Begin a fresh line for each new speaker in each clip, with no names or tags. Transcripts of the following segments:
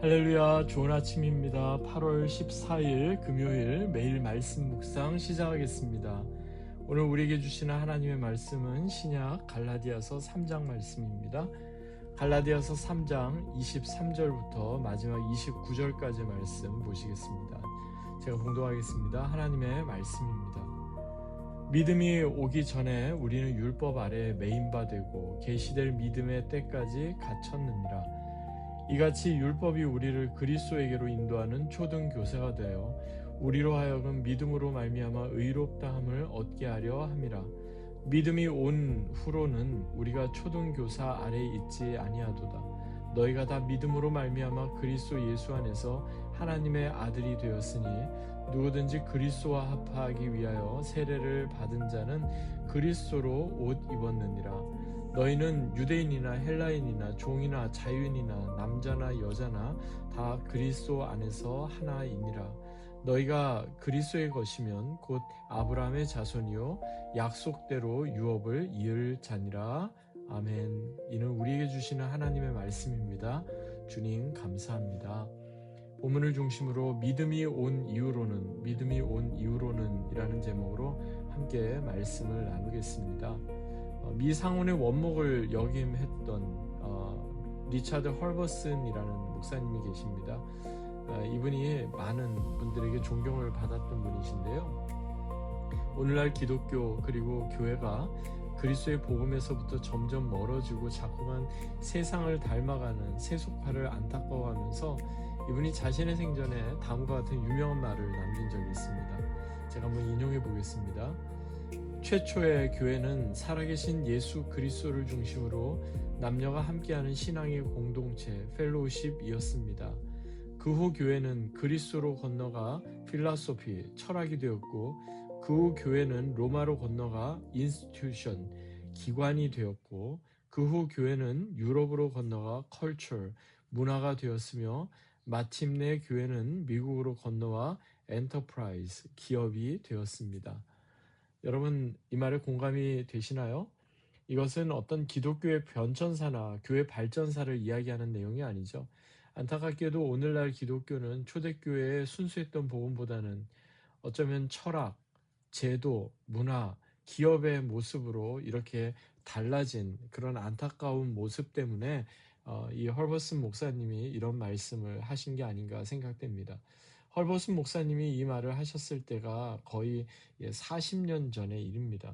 할렐루야, 좋은 아침입니다. 8월 14일 금요일 매일 말씀 묵상 시작하겠습니다. 오늘 우리에게 주시는 하나님의 말씀은 신약 갈라디아서 3장 말씀입니다. 갈라디아서 3장 23절부터 마지막 29절까지 말씀 보시겠습니다. 제가 봉독하겠습니다. 하나님의 말씀입니다. 믿음이 오기 전에 우리는 율법 아래 매인바 되고 계시될 믿음의 때까지 갇혔느니라. 이같이 율법이 우리를 그리스도에게로 인도하는 초등 교사가 되어 우리로 하여금 믿음으로 말미암아 의롭다함을 얻게 하려 함이라. 믿음이 온 후로는 우리가 초등 교사 아래 있지 아니하도다. 너희가 다 믿음으로 말미암아 그리스도 예수 안에서 하나님의 아들이 되었으니 누구든지 그리스도와 합하기 위하여 세례를 받은 자는 그리스도로 옷 입었느니라. 너희는 유대인이나 헬라인이나 종이나 자유인이나 남자나 여자나 다 그리스도 안에서 하나이니라. 너희가 그리스도의 것이면 곧 아브라함의 자손이요 약속대로 유업을 이을 자니라. 아멘. 이는 우리에게 주시는 하나님의 말씀입니다. 주님 감사합니다. 본문을 중심으로 믿음이 온 이후로는 이라는 제목으로 함께 말씀을 나누겠습니다. 미상원의 원목을 역임했던 리차드 헐버슨이라는 목사님이 계십니다. 이분이 많은 분들에게 존경을 받았던 분이신데요. 오늘날 기독교 그리고 교회가 그리스도의 복음에서부터 점점 멀어지고 자꾸만 세상을 닮아가는 세속화를 안타까워하면서 이분이 자신의 생전에 다음과 같은 유명한 말을 남긴 적이 있습니다. 제가 한번 인용해 보겠습니다. 최초의 교회는 살아계신 예수 그리스도를 중심으로 남녀가 함께하는 신앙의 공동체, 펠로우십이었습니다. 그 후 교회는 그리스도로 건너가 필라소피, 철학이 되었고 그 후 교회는 로마로 건너가 인스티튜션, 기관이 되었고 그 후 교회는 유럽으로 건너가 컬처, 문화가 되었으며 마침내 교회는 미국으로 건너와 엔터프라이즈, 기업이 되었습니다. 여러분 이 말에 공감이 되시나요? 이것은 어떤 기독교의 변천사나 교회 발전사를 이야기하는 내용이 아니죠. 안타깝게도 오늘날 기독교는 초대교회의 순수했던 복음보다는 어쩌면 철학, 제도, 문화, 기업의 모습으로 이렇게 달라진 그런 안타까운 모습 때문에 이 헐버슨 목사님이 이런 말씀을 하신 게 아닌가 생각됩니다. 헐버슨 목사님이 이 말을 하셨을 때가 거의 40년 전의 일입니다.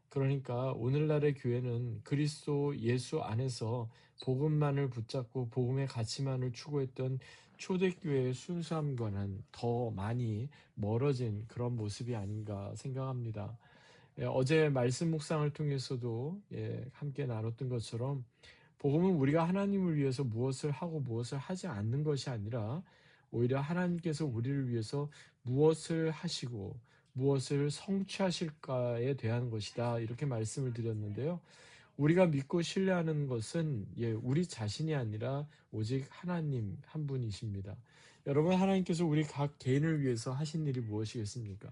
그러니까 오늘날의 교회는 그리스도 예수 안에서 복음만을 붙잡고 복음의 가치만을 추구했던 초대교회의 순수함과는 더 많이 멀어진 그런 모습이 아닌가 생각합니다. 어제 말씀 묵상을 통해서도 함께 나눴던 것처럼 복음은 우리가 하나님을 위해서 무엇을 하고 무엇을 하지 않는 것이 아니라 오히려 하나님께서 우리를 위해서 무엇을 하시고 무엇을 성취하실까에 대한 것이다. 이렇게 말씀을 드렸는데요. 우리가 믿고 신뢰하는 것은 우리 자신이 아니라 오직 하나님 한 분이십니다. 여러분, 하나님께서 우리 각 개인을 위해서 하신 일이 무엇이겠습니까?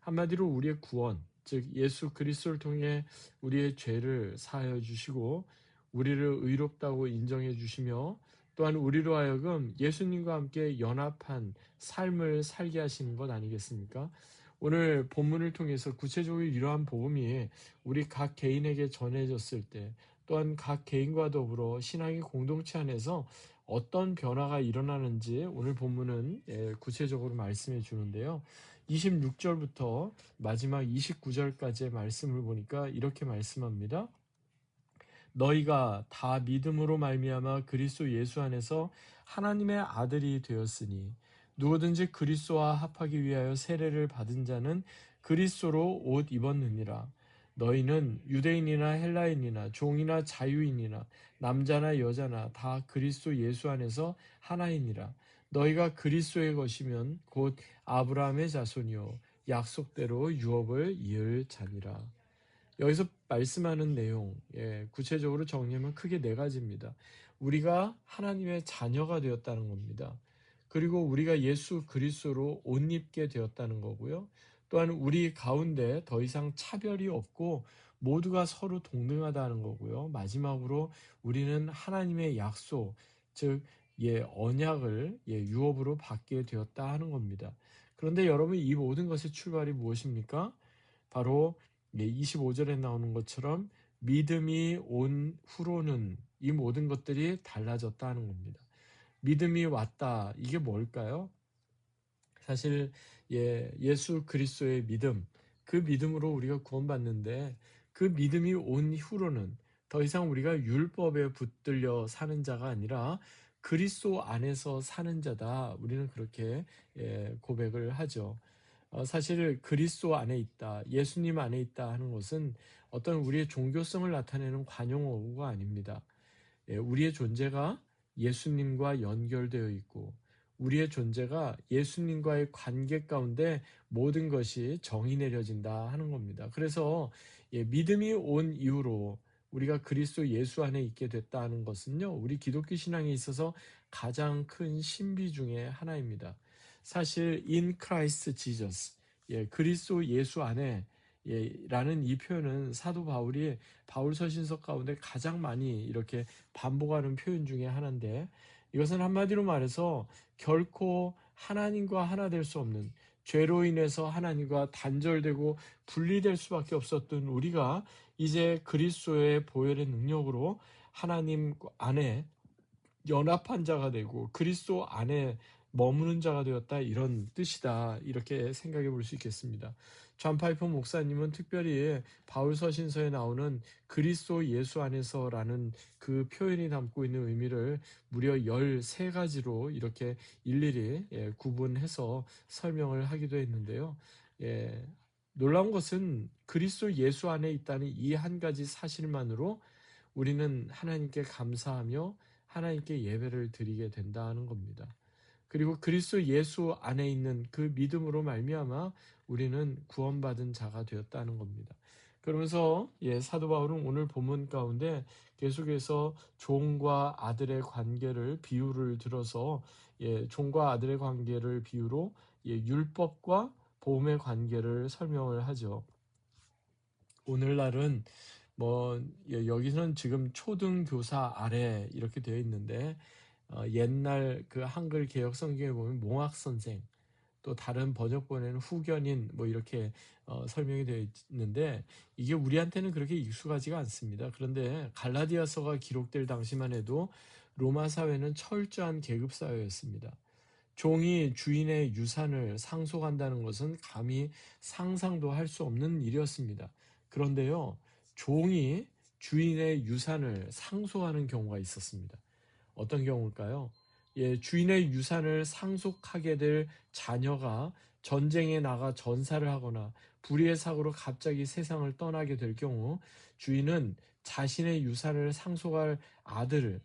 한마디로 우리의 구원, 즉 예수 그리스도를 통해 우리의 죄를 사하여 주시고 우리를 의롭다고 인정해 주시며 또한 우리로 하여금 예수님과 함께 연합한 삶을 살게 하시는 것 아니겠습니까? 오늘 본문을 통해서 구체적으로 이러한 복음이 우리 각 개인에게 전해졌을 때 또한 각 개인과 더불어 신앙의 공동체 안에서 어떤 변화가 일어나는지 오늘 본문은 구체적으로 말씀해 주는데요. 26절부터 마지막 29절까지의 말씀을 보니까 이렇게 말씀합니다. 너희가 다 믿음으로 말미암아 그리스도 예수 안에서 하나님의 아들이 되었으니 누구든지 그리스도와 합하기 위하여 세례를 받은 자는 그리스도로 옷 입었느니라. 너희는 유대인이나 헬라인이나 종이나 자유인이나 남자나 여자나 다 그리스도 예수 안에서 하나이니라. 너희가 그리스도의 것이면 곧 아브라함의 자손이요 약속대로 유업을 이을 자니라. 여기서 말씀하는 내용, 구체적으로 정리하면 크게 네 가지입니다. 우리가 하나님의 자녀가 되었다는 겁니다. 그리고 우리가 예수 그리스도로 옷 입게 되었다는 거고요. 또한 우리 가운데 더 이상 차별이 없고 모두가 서로 동등하다는 거고요. 마지막으로 우리는 하나님의 약속, 즉 언약을 유업으로 받게 되었다 하는 겁니다. 그런데 여러분, 이 모든 것의 출발이 무엇입니까? 바로 25절에 나오는 것처럼 믿음이 온 후로는 이 모든 것들이 달라졌다 하는 겁니다. 믿음이 왔다. 이게 뭘까요? 사실 예수 그리스도의 믿음, 그 믿음으로 우리가 구원받는데, 그 믿음이 온 후로는 더 이상 우리가 율법에 붙들려 사는 자가 아니라 그리스도 안에서 사는 자다. 우리는 그렇게 고백을 하죠. 사실 그리스도 안에 있다, 예수님 안에 있다 하는 것은 어떤 우리의 종교성을 나타내는 관용어가 아닙니다. 우리의 존재가 예수님과 연결되어 있고, 우리의 존재가 예수님과의 관계 가운데 모든 것이 정의 내려진다 하는 겁니다. 그래서 믿음이 온 이후로 우리가 그리스도 예수 안에 있게 됐다는 것은요, 우리 기독교 신앙에 있어서 가장 큰 신비 중에 하나입니다. 사실 in Christ Jesus, 그리스도 예수 안에 라는 이 표현은 사도 바울이 바울 서신서 가운데 가장 많이 이렇게 반복하는 표현 중에 하나인데, 이것은 한마디로 말해서 결코 하나님과 하나 될 수 없는, 죄로 인해서 하나님과 단절되고 분리될 수밖에 없었던 우리가 이제 그리스도의 보혈의 능력으로 하나님 안에 연합한 자가 되고 그리스도 안에 머무는 자가 되었다, 이런 뜻이다, 이렇게 생각해 볼 수 있겠습니다. 존 파이퍼 목사님은 특별히 바울 서신서에 나오는 그리스도 예수 안에서라는 그 표현이 담고 있는 의미를 무려 13가지로 이렇게 일일이 구분해서 설명을 하기도 했는데요. 놀라운 것은 그리스도 예수 안에 있다는 이 한 가지 사실만으로 우리는 하나님께 감사하며 하나님께 예배를 드리게 된다는 겁니다. 그리고 그리스도 예수 안에 있는 그 믿음으로 말미암아 우리는 구원받은 자가 되었다는 겁니다. 그러면서 사도 바울은 오늘 본문 가운데 계속해서 종과 아들의 관계를 비유를 들어서 종과 아들의 관계를 비유로 율법과 보험의 관계를 설명을 하죠. 오늘날은 여기서는 지금 초등교사 아래 이렇게 되어 있는데, 옛날 그 한글 개역 성경에 보면 몽학 선생, 또 다른 번역본에는 후견인 이렇게 설명이 되어 있는데, 이게 우리한테는 그렇게 익숙하지가 않습니다. 그런데 갈라디아서가 기록될 당시만 해도 로마 사회는 철저한 계급 사회였습니다. 종이 주인의 유산을 상속한다는 것은 감히 상상도 할 수 없는 일이었습니다. 그런데요, 종이 주인의 유산을 상속하는 경우가 있었습니다. 어떤 경우일까요? 주인의 유산을 상속하게 될 자녀가 전쟁에 나가 전사를 하거나 불의의 사고로 갑자기 세상을 떠나게 될 경우, 주인은 자신의 유산을 상속할 아들을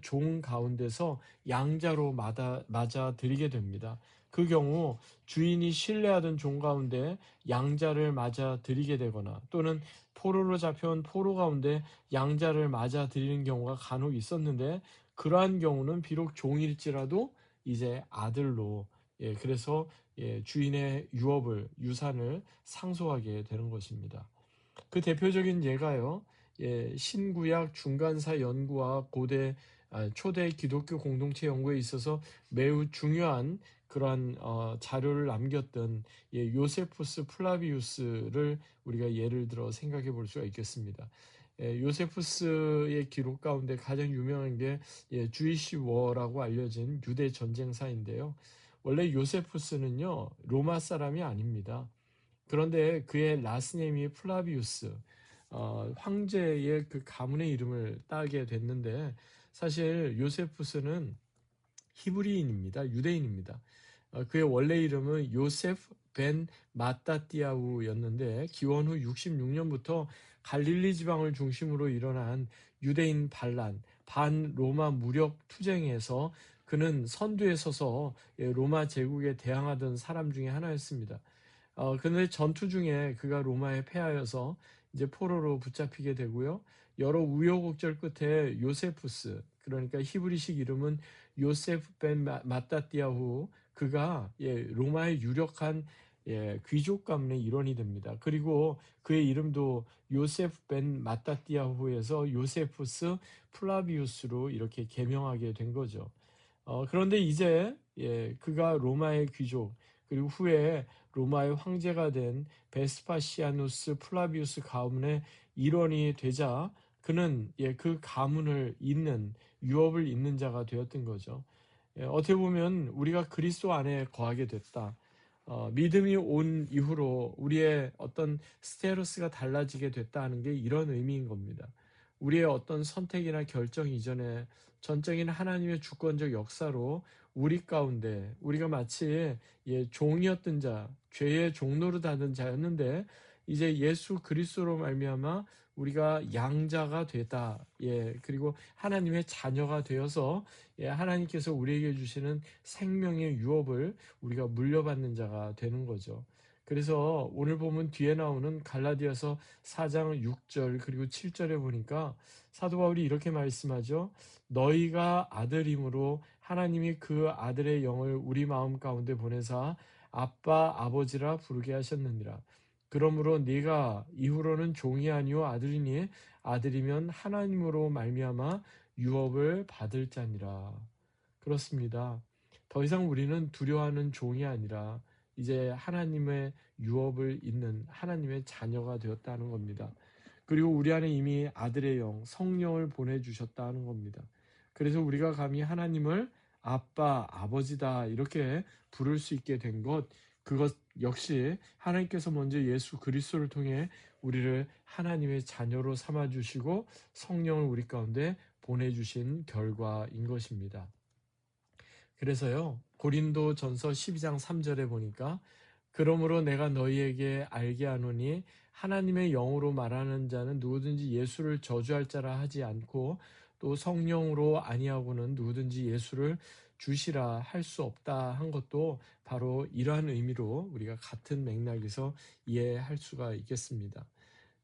종 가운데서 양자로 맞아 드리게 됩니다. 그 경우 주인이 신뢰하던 종 가운데 양자를 맞아 드리게 되거나, 또는 포로로 잡혀온 포로 가운데 양자를 맞아 드리는 경우가 간혹 있었는데, 그러한 경우는 비록 종일지라도 이제 아들로, 그래서 주인의 유산을 상속하게 되는 것입니다. 그 대표적인 예가요, 신구약 중간사 연구와 초대 기독교 공동체 연구에 있어서 매우 중요한 그러한 자료를 남겼던 요세푸스 플라비우스를 우리가 예를 들어 생각해 볼 수가 있겠습니다. 요세푸스의 기록 가운데 가장 유명한 게 주이시 워라고 알려진 유대 전쟁사인데요. 원래 요세푸스는요, 로마 사람이 아닙니다. 그런데 그의 라스네임이 플라비우스, 황제의 그 가문의 이름을 따게 됐는데, 사실 요세푸스는 히브리인입니다. 유대인입니다. 그의 원래 이름은 요세프 벤 마따띠아우였는데, 기원 후 66년부터 갈릴리 지방을 중심으로 일어난 유대인 반란, 반로마 무력 투쟁에서 그는 선두에 서서 로마 제국에 대항하던 사람 중에 하나였습니다. 근데 전투 중에 그가 로마에 패하여서 이제 포로로 붙잡히게 되고요. 여러 우여곡절 끝에 요세푸스, 그러니까 히브리식 이름은 요세프 벤 마따띠아후, 그가 로마의 유력한 귀족 가문의 일원이 됩니다. 그리고 그의 이름도 요세프 벤 마따띠아후에서 요세푸스 플라비우스로 이렇게 개명하게 된 거죠. 그런데 이제 그가 로마의 귀족 그리고 후에 로마의 황제가 된 베스파시아누스 플라비우스 가문의 일원이 되자 그는 그 가문을 잇는 유업을 잇는 자가 되었던 거죠. 어떻게 보면 우리가 그리스도 안에 거하게 됐다. 믿음이 온 이후로 우리의 어떤 스테러스가 달라지게 됐다 하는 게 이런 의미인 겁니다. 우리의 어떤 선택이나 결정 이전에 전적인 하나님의 주권적 역사로 우리 가운데 우리가 마치 종이었던 자, 죄의 종노릇 하던 자였는데 이제 예수 그리스도로 말미암아 우리가 양자가 되다. 그리고 하나님의 자녀가 되어서 하나님께서 우리에게 주시는 생명의 유업을 우리가 물려받는 자가 되는 거죠. 그래서 오늘 보면 뒤에 나오는 갈라디아서 4장 6절 그리고 7절에 보니까 사도 바울이 이렇게 말씀하죠. 너희가 아들임으로 하나님이 그 아들의 영을 우리 마음 가운데 보내사 아빠 아버지라 부르게 하셨느니라. 그러므로 네가 이후로는 종이 아니요 아들이니 아들이면 하나님으로 말미암아 유업을 받을 자니라. 그렇습니다. 더 이상 우리는 두려워하는 종이 아니라 이제 하나님의 유업을 잇는 하나님의 자녀가 되었다는 겁니다. 그리고 우리 안에 이미 아들의 영, 성령을 보내주셨다는 겁니다. 그래서 우리가 감히 하나님을 아빠, 아버지다 이렇게 부를 수 있게 된 것, 그것 역시 하나님께서 먼저 예수 그리스도를 통해 우리를 하나님의 자녀로 삼아주시고 성령을 우리 가운데 보내주신 결과인 것입니다. 그래서요, 고린도 전서 12장 3절에 보니까 그러므로 내가 너희에게 알게 하노니 하나님의 영으로 말하는 자는 누구든지 예수를 저주할 자라 하지 않고 또 성령으로 아니하고는 누구든지 예수를 주시라 할 수 없다 한 것도 바로 이러한 의미로 우리가 같은 맥락에서 이해할 수가 있겠습니다.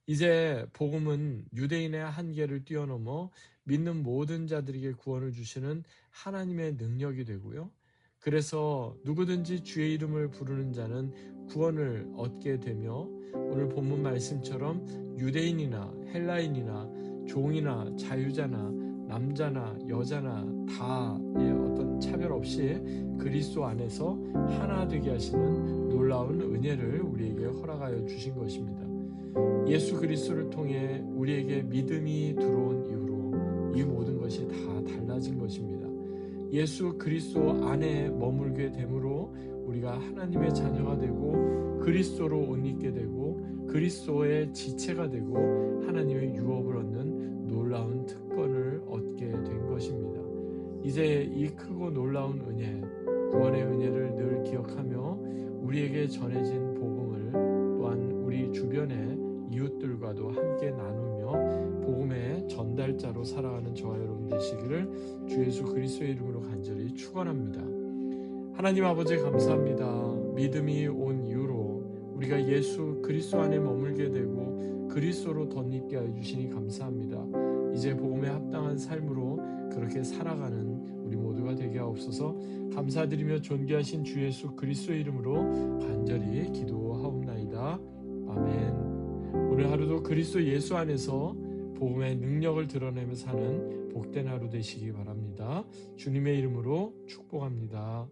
이제 복음은 유대인의 한계를 뛰어넘어 믿는 모든 자들에게 구원을 주시는 하나님의 능력이 되고요. 그래서 누구든지 주의 이름을 부르는 자는 구원을 얻게 되며 오늘 본문 말씀처럼 유대인이나 헬라인이나 종이나 자유자나 남자나 여자나 다의 어떤 차별 없이 그리스도 안에서 하나 되게 하시는 놀라운 은혜를 우리에게 허락하여 주신 것입니다. 예수 그리스도를 통해 우리에게 믿음이 들어온 이후로 이 모든 것이 다 달라진 것입니다. 예수 그리스도 안에 머물게 됨으로 우리가 하나님의 자녀가 되고 그리스도로 옷 입게 되고 그리스도의 지체가 되고 하나님의 유업을 얻는 놀라운 특권을 얻게 된 것입니다. 이제 이 크고 놀라운 은혜, 구원의 은혜를 늘 기억하며 우리에게 전해진 복음을 또한 우리 주변의 이웃들과도 함께 나누며 복음의 전달자로 살아가는 저와 여러분 되시기를 주 예수 그리스도의 이름으로 간절히 축원합니다. 하나님 아버지 감사합니다. 믿음이 온 이후로 우리가 예수 그리스도 안에 머물게 되고 그리스도로 덧입게 하여 주시니 감사합니다. 이제 복음에 합당한 삶으로 그렇게 살아가는 우리 모두가 되게 하옵소서. 감사드리며 존귀하신 주 예수 그리스도의 이름으로 간절히 기도하옵나이다. 아멘. 오늘 하루도 그리스도 예수 안에서 복음의 능력을 드러내며 사는 복된 하루 되시기 바랍니다. 주님의 이름으로 축복합니다.